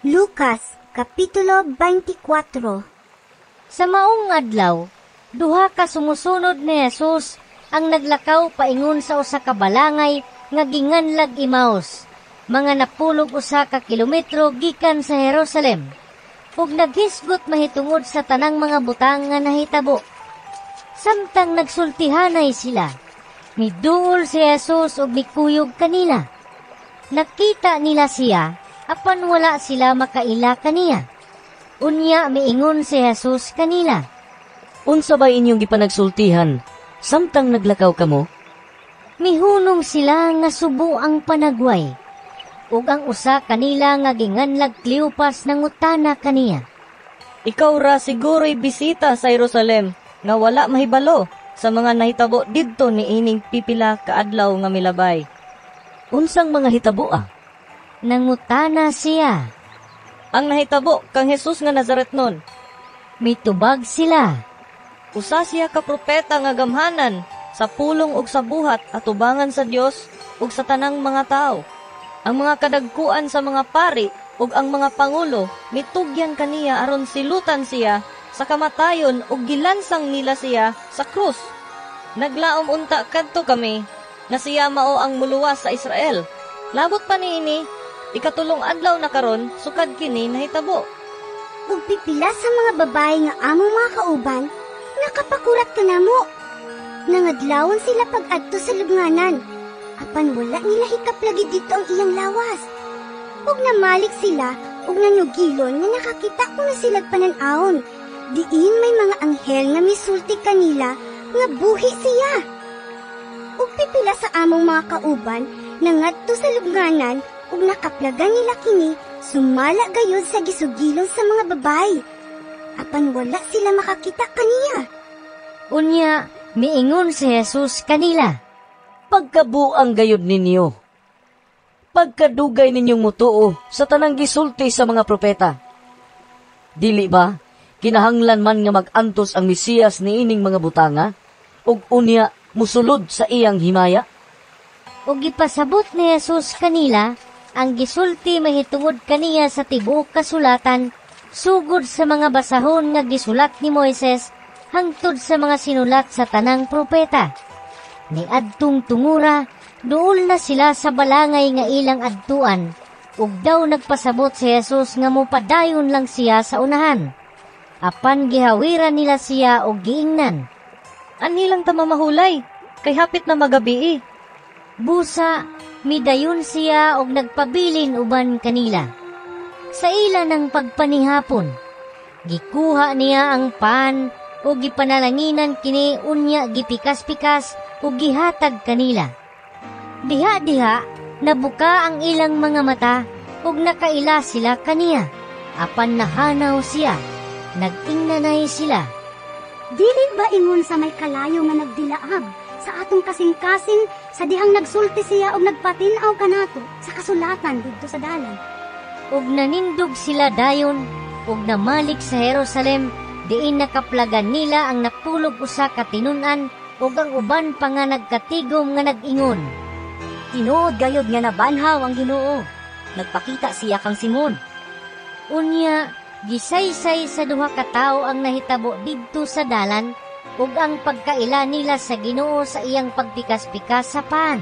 Lucas, Kapitulo 24. Sa maong adlaw, duha ka sumusunod ni Jesus ang naglakaw paingon sa usa ka balangay nga ginganlag Emmaus, mga napulog usa ka kilometro gikan sa Jerusalem, ug naghisgot mahitungod sa tanang mga butang nga nahitabo. Samtang nagsultihanay sila, miduol si Jesus ug mikuyog kanila. Nakita nila siya, apan wala sila makaila kaniya. Unya miingon si Jesus kanila, Unsa ba inyong gipanagsultihan, samtang naglakaw kamo? mihunong sila nga subo ang panagway, ug ang usa kanila nga ginganlag Cleopas nangutana kaniya. Ikaw ra siguro'y bisita sa Jerusalem, nga wala mahibalo sa mga nahitabo didto ni ining pipila ka adlaw nga milabay. Unsang mga hitabo Nangutana siya. Ang nahitabo kang Jesus nga Nazaretnon. Mitubag sila. Usa siya ka propeta nga gamhanan sa pulong ug sa buhat atubangan sa Dios ug sa tanang mga tao. Ang mga kadagkuan sa mga pari ug ang mga pangulo mitugyan kaniya aron silutan siya sa kamatayon ug gilansang nila siya sa krus. Naglaom unta kadto kami na siya mao ang muluwas sa Israel. Labot pa niini, ikatulong adlaw na karon sukad kini nahitabo. Ug pipila sa mga babae nga among mga kauban, nakapakurat ka namo. Nangadlawon sila pag-adto sa lubnganan, apan wala nila hikaplagi dito ang iyang lawas. Ug namalik sila, ug nanugilon nga nakakita ko na sila pananawon. Diin may mga anghel nga misulti kanila nga buhi siya. Ug pipila sa among mga kauban nangadto sa lubnganan ug nakaplagan nila kini sumala gayud sa gisugilon sa mga babae. Apan wala sila makakita kaniya. Unya, miingon si Jesus kanila. Pagkabuang gayud ninyo. Pagkadugay ninyong mutuo sa tanang gisulti sa mga propeta. Dili ba, kinahanglan man nga mag-antos ang Mesiyas ni ining mga butanga, ug unya musulod sa iyang himaya? Ug gipasabot ni Jesus kanila, ang gisulti mahitungod kaniya sa tibuok kasulatan, sugod sa mga basahon nga gisulat ni Moises, hangtod sa mga sinulat sa tanang propeta. Niadtong tungura, duol na sila sa balangay nga ilang adtuan, ug daw nagpasabot si Jesus nga mopadayon lang siya sa unahan. Apan gihawiran nila siya og giingnan. Anilang ta mamahulay, kay hapit na magabi. Busa, midayon siya og nagpabilin uban kanila. Sa ila ng pagpanihapon, gikuha niya ang pan o gipanalanginan kini unya gipikas-pikas o gihatag kanila. Diha-diha, nabuka ang ilang mga mata ug nakaila sila kaniya. Apan nahanaw siya, nag-ingnanay sila. Dili ba ingon sa may kalayo nga nagdilaab sa atong kasing-kasing sa dihang nagsulti siya og nagpatinaw kanato sa kasulatan didto sa dalan. Ug nanindog sila dayon ug namalik sa Jerusalem, diin nakaplagan nila ang napulog usa ka tinun-an ug ang uban pa nga nagkatigom nga nag-ingon. Tinuod gayud nga nabanhaw ang Ginoo. Nagpakita siya kang Simon. Unya, gisaysay sa duha ka tawo ang nahitabo didto sa dalan ug ang pagkaila nila sa Ginoo sa iyang pagpikas-pikas sa pan.